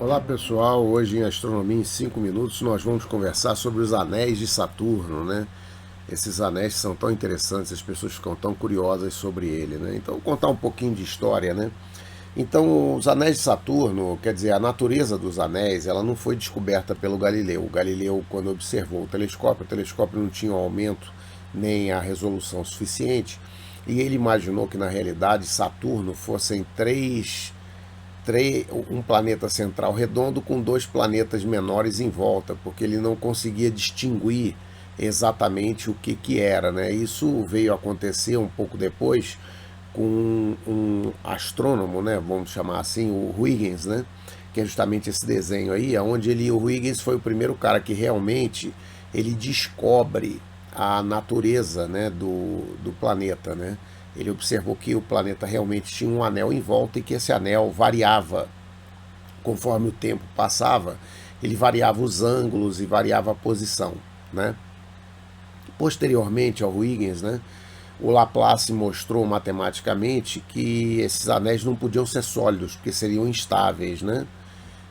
Olá pessoal, hoje em Astronomia em 5 minutos nós vamos conversar sobre os anéis de Saturno, né? Esses anéis são tão interessantes, as pessoas ficam tão curiosas sobre ele, né? Então vou contar um pouquinho de história, né? Então os anéis de Saturno, quer dizer, a natureza dos anéis, ela não foi descoberta pelo Galileu. O Galileu, quando observou o telescópio não tinha um aumento nem a resolução suficiente, e ele imaginou que na realidade Saturno fossem um planeta central redondo com dois planetas menores em volta, porque ele não conseguia distinguir exatamente o que era, né? Isso veio a acontecer um pouco depois com um astrônomo, né? Vamos chamar assim, o Huygens, né? Que é justamente esse desenho aí, onde o Huygens foi o primeiro cara que realmente ele descobre a natureza, né, do planeta, né? Ele observou que o planeta realmente tinha um anel em volta e que esse anel variava conforme o tempo passava, ele variava os ângulos e variava a posição, né? Posteriormente ao Huygens, né, o Laplace mostrou matematicamente que esses anéis não podiam ser sólidos, porque seriam instáveis, né?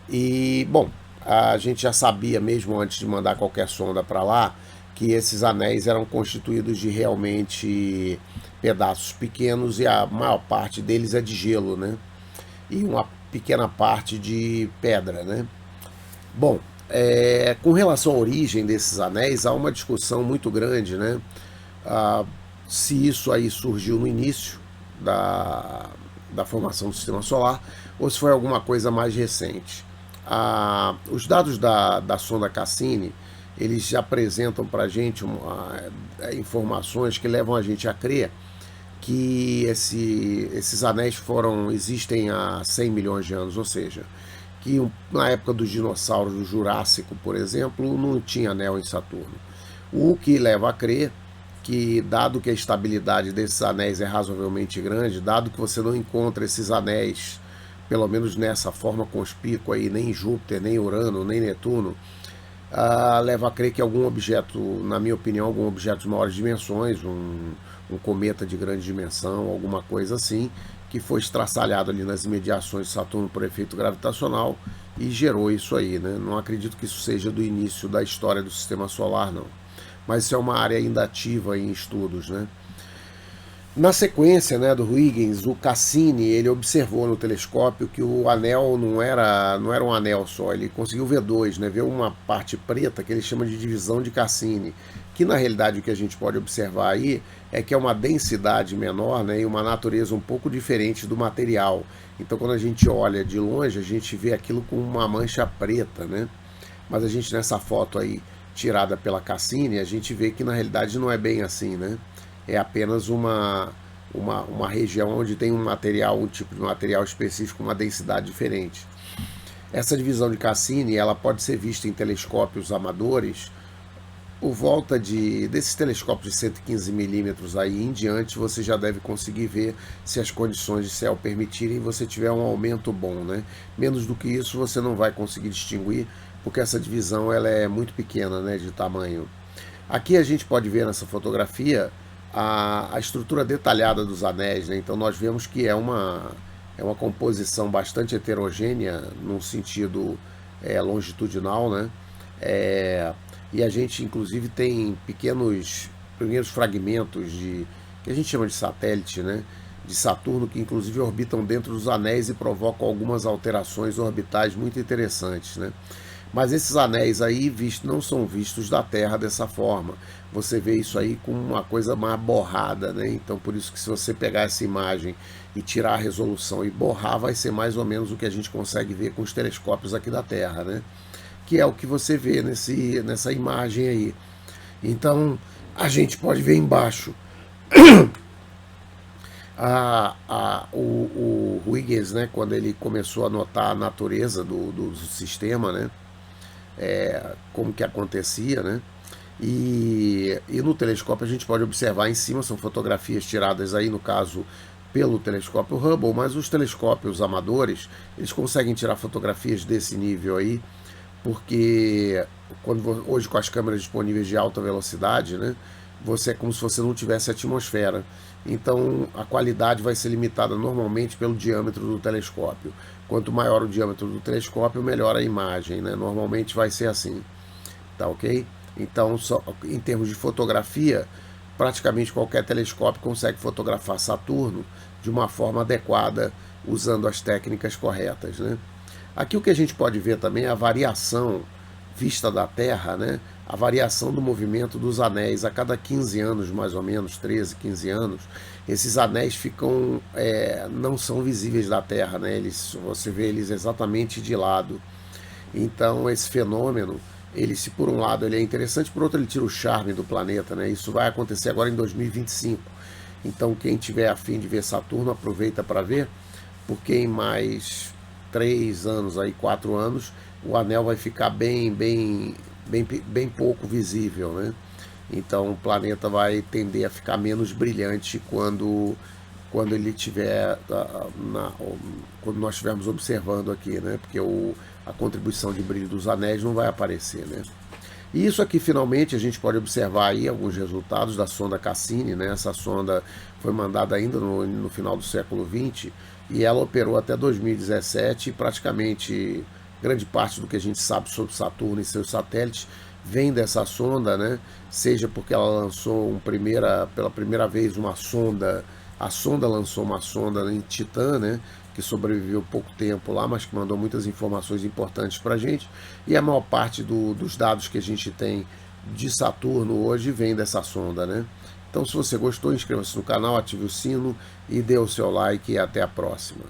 E, bom, a gente já sabia mesmo antes de mandar qualquer sonda para lá que esses anéis eram constituídos de realmente pedaços pequenos e a maior parte deles é de gelo, né? E uma pequena parte de pedra, né? Bom, com relação à origem desses anéis, há uma discussão muito grande, né? Ah, se isso aí surgiu no início da formação do Sistema Solar ou se foi alguma coisa mais recente. Os dados da sonda Cassini, eles apresentam para a gente informações que levam a gente a crer que esses anéis existem há 100 milhões de anos, ou seja, que na época dos dinossauros do Jurássico, por exemplo, não tinha anel em Saturno. O que leva a crer que, dado que a estabilidade desses anéis é razoavelmente grande, dado que você não encontra esses anéis, pelo menos nessa forma conspícua aí, nem em Júpiter, nem Urano, nem Netuno, leva a crer que algum objeto, na minha opinião, algum objeto de maiores dimensões, um cometa de grande dimensão, alguma coisa assim, que foi estraçalhado ali nas imediações de Saturno por efeito gravitacional e gerou isso aí, né? Não acredito que isso seja do início da história do Sistema Solar, não. Mas isso é uma área ainda ativa em estudos, né? Na sequência, né, do Huygens, o Cassini ele observou no telescópio que o anel não era um anel só, ele conseguiu ver dois, né, ver uma parte preta que ele chama de divisão de Cassini, que na realidade o que a gente pode observar aí é que é uma densidade menor, né, e uma natureza um pouco diferente do material. Então quando a gente olha de longe, a gente vê aquilo com uma mancha preta, né? Mas a gente nessa foto aí tirada pela Cassini, a gente vê que na realidade não é bem assim, né? É apenas uma região onde tem um tipo de material específico, uma densidade diferente. Essa divisão de Cassini ela pode ser vista em telescópios amadores por volta desses telescópios de 115 milímetros aí em diante, você já deve conseguir ver se as condições de céu permitirem e você tiver um aumento bom, né? Menos do que isso você não vai conseguir distinguir, porque essa divisão ela é muito pequena, né, de tamanho. Aqui a gente pode ver nessa fotografia a estrutura detalhada dos anéis, né? Então nós vemos que é uma composição bastante heterogênea no sentido longitudinal, né? E a gente inclusive tem primeiros fragmentos que a gente chama de satélite, né, de Saturno, que inclusive orbitam dentro dos anéis e provocam algumas alterações orbitais muito interessantes, né? Mas esses anéis aí não são vistos da Terra dessa forma. Você vê isso aí com uma coisa mais borrada, né? Então por isso que se você pegar essa imagem e tirar a resolução e borrar, vai ser mais ou menos o que a gente consegue ver com os telescópios aqui da Terra, né? Que é o que você vê nessa imagem aí. Então, a gente pode ver embaixo o Huygens, né, quando ele começou a notar a natureza do sistema, né, como que acontecia, né, e no telescópio a gente pode observar em cima, são fotografias tiradas aí, no caso, pelo telescópio Hubble, mas os telescópios amadores, eles conseguem tirar fotografias desse nível aí, porque hoje com as câmeras disponíveis de alta velocidade, né, você é como se você não tivesse atmosfera. Então a qualidade vai ser limitada normalmente pelo diâmetro do telescópio. Quanto maior o diâmetro do telescópio, melhor a imagem, né? Normalmente vai ser assim, tá ok? Então, em termos de fotografia, praticamente qualquer telescópio consegue fotografar Saturno de uma forma adequada, usando as técnicas corretas, né? Aqui o que a gente pode ver também é a variação vista da Terra, né? A variação do movimento dos anéis a cada 15 anos, mais ou menos, 13, 15 anos, esses anéis ficam, não são visíveis da Terra, né? Você vê eles exatamente de lado. Então esse fenômeno, ele, se por um lado ele é interessante, por outro ele tira o charme do planeta, né? Isso vai acontecer agora em 2025. Então quem tiver a fim de ver Saturno, aproveita para ver, porque em mais 3 anos, aí 4 anos, o anel vai ficar bem pouco visível, né? Então o planeta vai tender a ficar menos brilhante quando ele tiver quando nós estivermos observando aqui, né? Porque a contribuição de brilho dos anéis não vai aparecer, né? E isso aqui, finalmente, a gente pode observar aí alguns resultados da sonda Cassini, né? Essa sonda foi mandada ainda no final do século XX e ela operou até 2017 e praticamente grande parte do que a gente sabe sobre Saturno e seus satélites vem dessa sonda, né? Seja porque ela lançou pela primeira vez uma sonda, a sonda lançou uma sonda em Titã, né? Que sobreviveu pouco tempo lá, mas que mandou muitas informações importantes para a gente. E a maior parte dos dados que a gente tem de Saturno hoje vem dessa sonda, né? Então, se você gostou, inscreva-se no canal, ative o sino e dê o seu like e até a próxima.